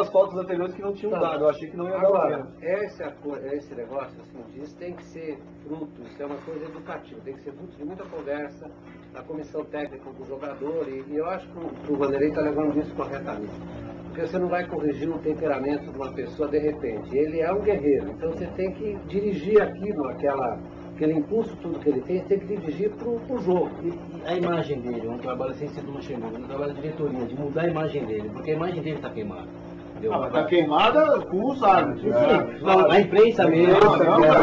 as fotos anteriores que não tinham dado, eu achei que não ia dar Agora, pena. esse negócio, assim, disso tem que ser fruto, isso é uma coisa educativa, tem que ser fruto de muita conversa da comissão técnica com o jogador, e eu acho que o Vanderlei está levando isso corretamente. Porque você não vai corrigir o temperamento de uma pessoa de repente. Ele é um guerreiro, então você tem que dirigir aquilo, aquele impulso, tudo que ele tem que dirigir para o jogo. E a imagem dele, um trabalho sem ser do Luxemburgo, um trabalho de diretoria, de mudar a imagem dele, porque a imagem dele está queimada. Está queimada com os árbitros. Não, a imprensa mesmo.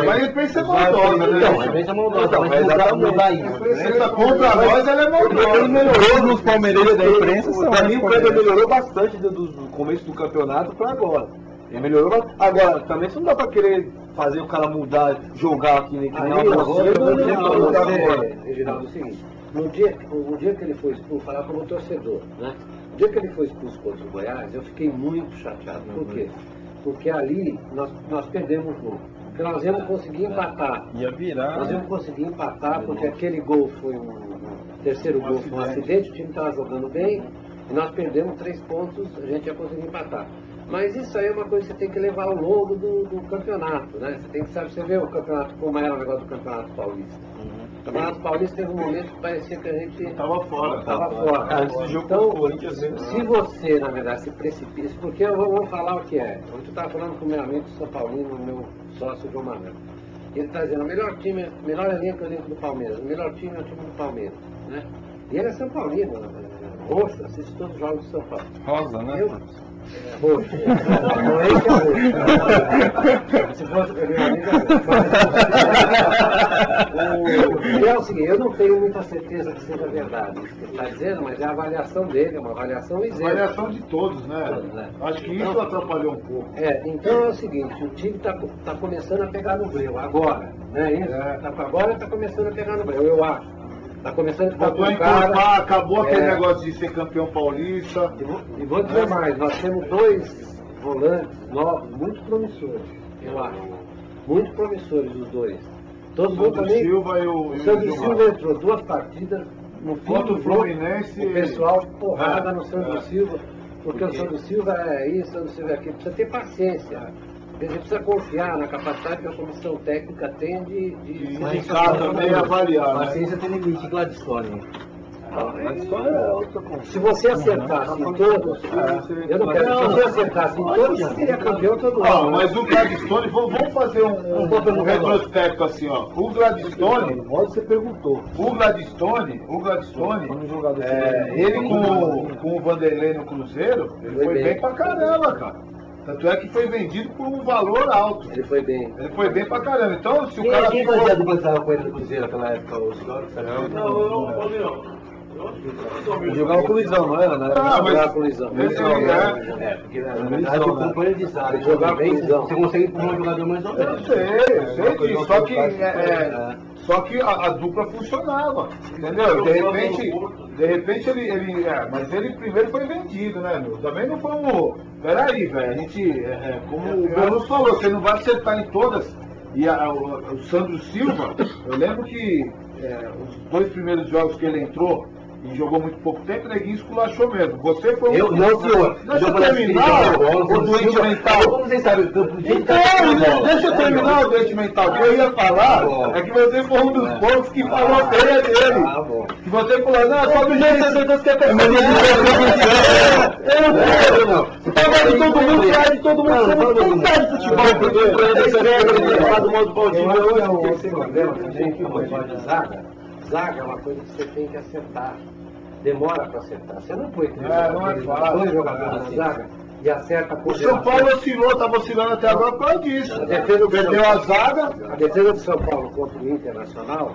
Mas a imprensa é maldosa, né? Não, a imprensa é maldosa, mas mudar isso. A imprensa contra nós, ela é maldosa. Ele melhorou nos palmeirenses da imprensa. Pra mim, o Kleber melhorou bastante do começo do campeonato para agora. Ele melhorou. Agora, também você não dá pra querer fazer o cara mudar, jogar aqui nem Reginaldo, é o seguinte, no dia que ele foi expulso, falar como torcedor, né? No dia que ele foi expulso contra o Goiás, eu fiquei muito chateado. Por quê? Porque ali nós perdemos o jogo. Porque nós íamos conseguir empatar. Ia virar. Nós íamos conseguir empatar porque aquele gol foi terceiro gol foi um acidente, o time estava jogando bem, e nós perdemos 3 pontos, a gente ia conseguir empatar. Mas isso aí é uma coisa que você tem que levar ao longo do campeonato, né? Você tem que saber, você vê o campeonato, como era o negócio do Campeonato Paulista. O Campeonato Paulista teve um momento que parecia que a gente Estava fora. Cara, esse jogo então, contra o Corinthians, se você, na verdade, se precipita, porque eu vou falar o que é. Eu estava falando com o meu amigo São Paulino, meu sócio João Manuel. Ele está dizendo, o melhor time, o melhor elenco é o elenco do Palmeiras, o melhor time é o time do Palmeiras, né? E ele é São Paulino, roxo, assiste todos os jogos de São Paulo. Rosa, né? Roxo. Não é que é roxo. Se fosse meu amigo, é o seguinte, eu não tenho muita certeza que seja verdade isso que ele está dizendo, mas é a avaliação dele, é uma avaliação isenta. Avaliação de todos, né? Acho que isso atrapalhou um pouco. Então é o seguinte, o time está começando a pegar no breu, agora, né? Agora está começando a pegar no breu, eu acho. Está começando a ficar Voltou a encorpar, acabou aquele negócio de ser campeão paulista. E vou dizer mais, nós temos 2 volantes novos, muito promissores, eu acho. Muito promissores os 2. Todo mundo também. Silva e o Sandro Silva entrou 2 partidas no fim do Fluminense. O pessoal porrada no Sandro Silva, porque o Sandro Silva é isso, o Sandro Silva é aquilo. Precisa ter paciência. A gente precisa confiar na capacidade que a comissão técnica tem de o Ricardo também avaliar. Paciência tem limite, Gladstone. Se você acertasse em todos, eu não quero. Se você acertasse em todos, você seria campeão todo ano. Mas o Gladstone, vamos fazer um retrospecto assim, ó. O Gladstone, Você perguntou. o Gladstone, ele com o Vanderlei no Cruzeiro, ele foi bem pra caramba, cara. Tanto é que foi vendido por um valor alto. Ele foi bem. Ele foi bem pra caramba. Então, se o Quem cara fazia a dupla que estava com ele no Cruzeiro naquela época? O Sigoro? Ele jogava com o Luizão, não era? Né? Ah, mas- Jogava com o Luizão. Porque na verdade o companheiro de zaga, Ele jogava bem, com o Luizão. você consegue pôr um jogador mais ou Eu menos. sei disso. Só que a dupla funcionava. Entendeu? De repente ele. Mas ele primeiro foi vendido, né, meu? Também não foi um. Peraí, velho. A gente. Como o Bruno falou, você não vai acertar em todas. E o Sandro Silva, eu lembro que os 2 primeiros jogos que ele entrou e jogou muito pouco tempo, neguinho esculachou mesmo. Você foi um. Não, senhor. Deixa eu terminar, o doente mental. Como vocês sabem, Então, deixa eu terminar o doente mental. O que eu ia falar é que você foi um dos poucos que falou bem dele. Que você falou, não, só do jeito que você quer ter. Você tá vendo todo mundo, você é de todo mundo, você não tem cara de futebol. Esse problema também que o negócio de zaga é uma coisa que você tem que acertar. Demora para acertar. Você não põe Não é fácil. 2 jogadores na zaga e acerta por O São Paulo oscilou, tá oscilando até agora por causa disso. Perdeu a zaga. A defesa do São Paulo contra o Internacional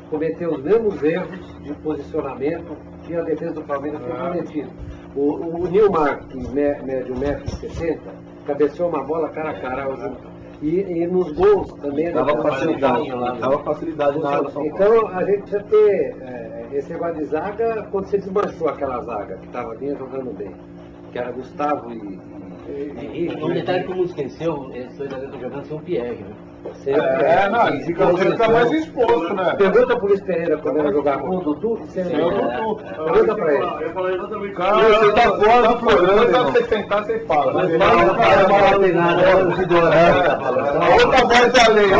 cometeu os mesmos erros de posicionamento que a defesa do Palmeiras foi cometido. O Nilmar, que mede 1,70 m, cabeceou uma bola cara a cara. E nos gols também. Dava facilidade na área do São Paulo. Então a gente precisa ter esse negócio de zaga quando você desmanchou aquela zaga que estava vinha jogando bem, que era Gustavo e Um detalhe que todo mundo esqueceu, esses 2 atletas jogando sem o Pierre, né? Não, ele fica mais exposto, né? Pergunta pro Luiz Pereira quando era jogar com o Dudu, você pergunta pra ele. Eu falei exatamente. Cara, você tá fora do programa, já você sentar, você fala. Mas Não tem nada, outra voz da lei,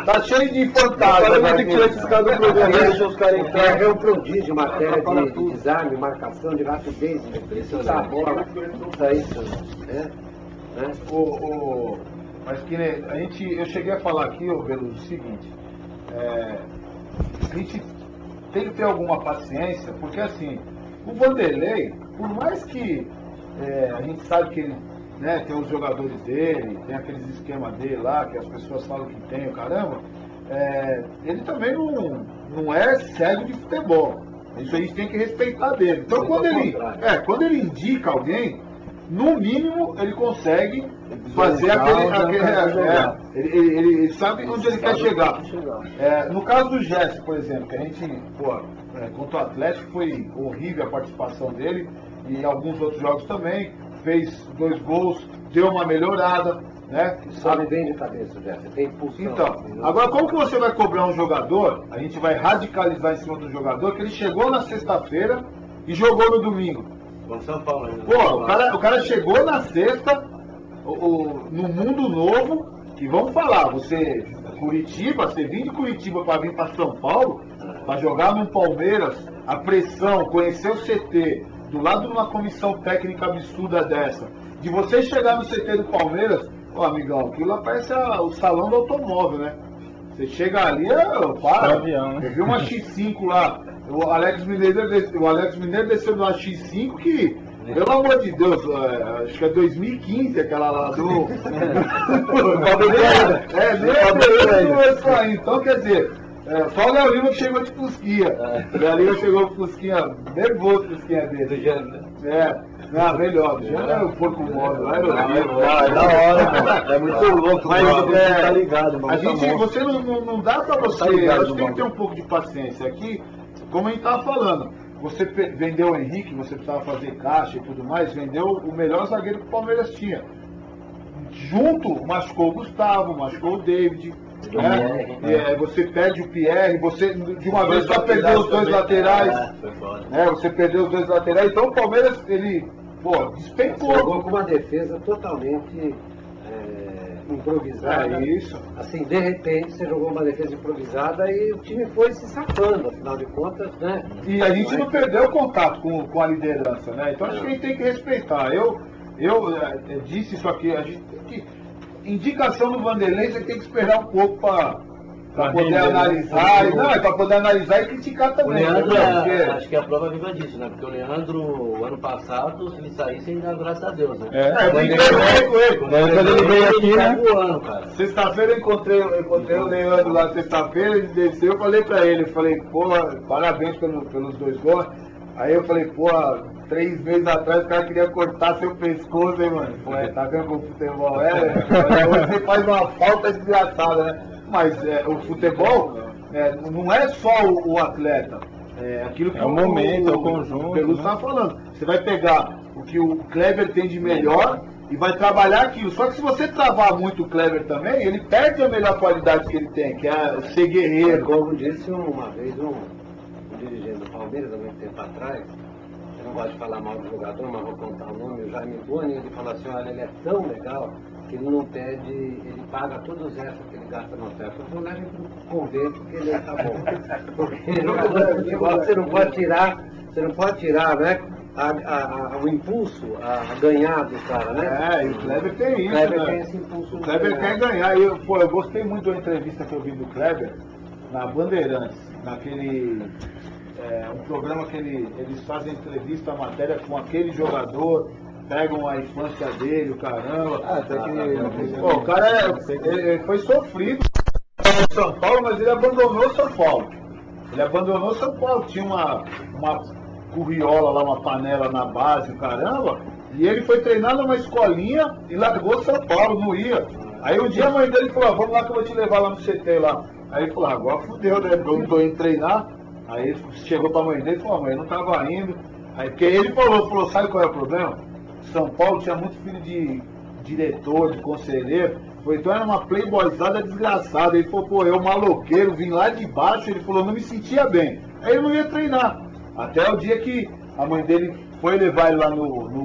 tá cheio de fantasma. Vai ter que tirar esses caras do programa, deixa os caras entrar. É um prodígio em matéria de desarme, marcação, de rapidez, de a bola, isso aí, Mas que eu cheguei a falar aqui, Beluso, o seguinte, a gente tem que ter alguma paciência, porque assim, o Vanderlei, por mais que a gente sabe que ele tem os jogadores dele, tem aqueles esquemas dele lá, que as pessoas falam que tem, o caramba, ele também não é cego de futebol. Isso a gente tem que respeitar dele. Então quando ele indica alguém, no mínimo ele consegue fazer ele sabe onde ele quer chegar. No caso do Gerson, por exemplo, que a gente, contra o Atlético foi horrível a participação dele, e alguns outros jogos também, fez 2 gols, deu uma melhorada, né? Sobe bem de cabeça, Gerson, tem impulsão. Então, agora como que você vai cobrar um jogador, a gente vai radicalizar em cima do jogador, que ele chegou na sexta-feira e jogou no domingo? Com São Paulo ainda. O cara chegou na sexta, no mundo novo, que vamos falar, você vir de Curitiba para vir para São Paulo, para jogar no Palmeiras, a pressão, conhecer o CT, do lado de uma comissão técnica absurda dessa, de você chegar no CT do Palmeiras, amigão, aquilo lá parece o salão do automóvel, né? Você chega ali, eu vi uma X5 lá, o Alex Mineiro desceu de uma X5 que, pelo amor de Deus, acho que é 2015 aquela lá do... Então, quer dizer, só o Léo Lima que chegou de Fusquinha. O Léo Lima chegou de Fusquinha, nervoso Fusquinha dele. Não, melhor, já é o porco móvel, é da hora, é muito louco, mas tá ligado, mano. Você não dá pra você, acho que tem que ter um pouco de paciência. Aqui, como a gente tava falando, você vendeu o Henrique, você precisava fazer caixa e tudo mais, vendeu o melhor zagueiro que o Palmeiras tinha. Junto, machucou o Gustavo, machucou o David. Você perde o Pierre, você de uma vez só perdeu os 2 laterais. Você perdeu os 2 laterais, então o Palmeiras, ele, despencou. Jogou com uma defesa totalmente improvisada. Isso. Assim, de repente, você jogou uma defesa improvisada e o time foi se safando, afinal de contas, né? E a gente não perdeu o contato com a liderança, né? Então acho que a gente tem que respeitar. Eu disse isso aqui, a gente tem que... Indicação do Vanderlei, você tem que esperar um pouco para poder analisar. Para poder analisar e criticar também. O Leandro, acho que a prova viva disso, né? Porque o Leandro, o ano passado, se ele saísse, ainda graças a Deus, né? Quando ele veio aqui, né? Voando, cara. Sexta-feira eu encontrei o Leandro lá sexta-feira, ele desceu, eu falei pra ele, parabéns pelos 2 gols. Aí eu falei, 3 meses atrás o cara queria cortar seu pescoço, hein, mano? Tá vendo como o futebol hoje você faz uma falta desgraçada, né? Mas o futebol não é só o atleta. É aquilo que o momento, o conjunto. O Beluso estava falando. Você vai pegar o que o Kleber tem de melhor e vai trabalhar aquilo. Só que se você travar muito o Kleber também, ele perde a melhor qualidade que ele tem, que é ser guerreiro. Como disse uma vez um dirigente do Palmeiras, há muito tempo atrás, eu não gosto de falar mal do jogador, mas vou contar o nome, o Jaime Boni, ele falou assim, olha, ele é tão legal que ele não pede, ele paga todos os extras que ele gasta no hotel. Então leve para o convento que ele tá bom. Porque você não pode tirar, né? O impulso a ganhar do cara, né? E o Kleber tem isso, o Kleber né? tem esse impulso. O Kleber quer ganhar. Eu gostei muito da entrevista que eu vi do Kleber na Bandeirantes, naquele um programa que eles fazem entrevista, matéria com aquele jogador, pegam a infância dele, o caramba. O cara ele foi sofrido no São Paulo, mas ele abandonou o São Paulo. Tinha uma curriola lá, uma panela na base, o caramba, e ele foi treinar numa escolinha e largou São Paulo, não ia. Aí um dia a mãe dele falou, vamos lá que eu vou te levar lá no CT lá. Aí ele falou, agora fudeu, né? Eu não tô indo treinar. Aí ele chegou pra mãe dele e falou, mãe, eu não tava indo. Aí porque ele falou, sabe qual é o problema? São Paulo tinha muito filho de diretor, de conselheiro, Então era uma playboyzada desgraçada. Ele falou, pô, eu maloqueiro, vim lá de baixo, ele falou, não me sentia bem. Aí ele não ia treinar. Até o dia que a mãe dele foi levar ele lá no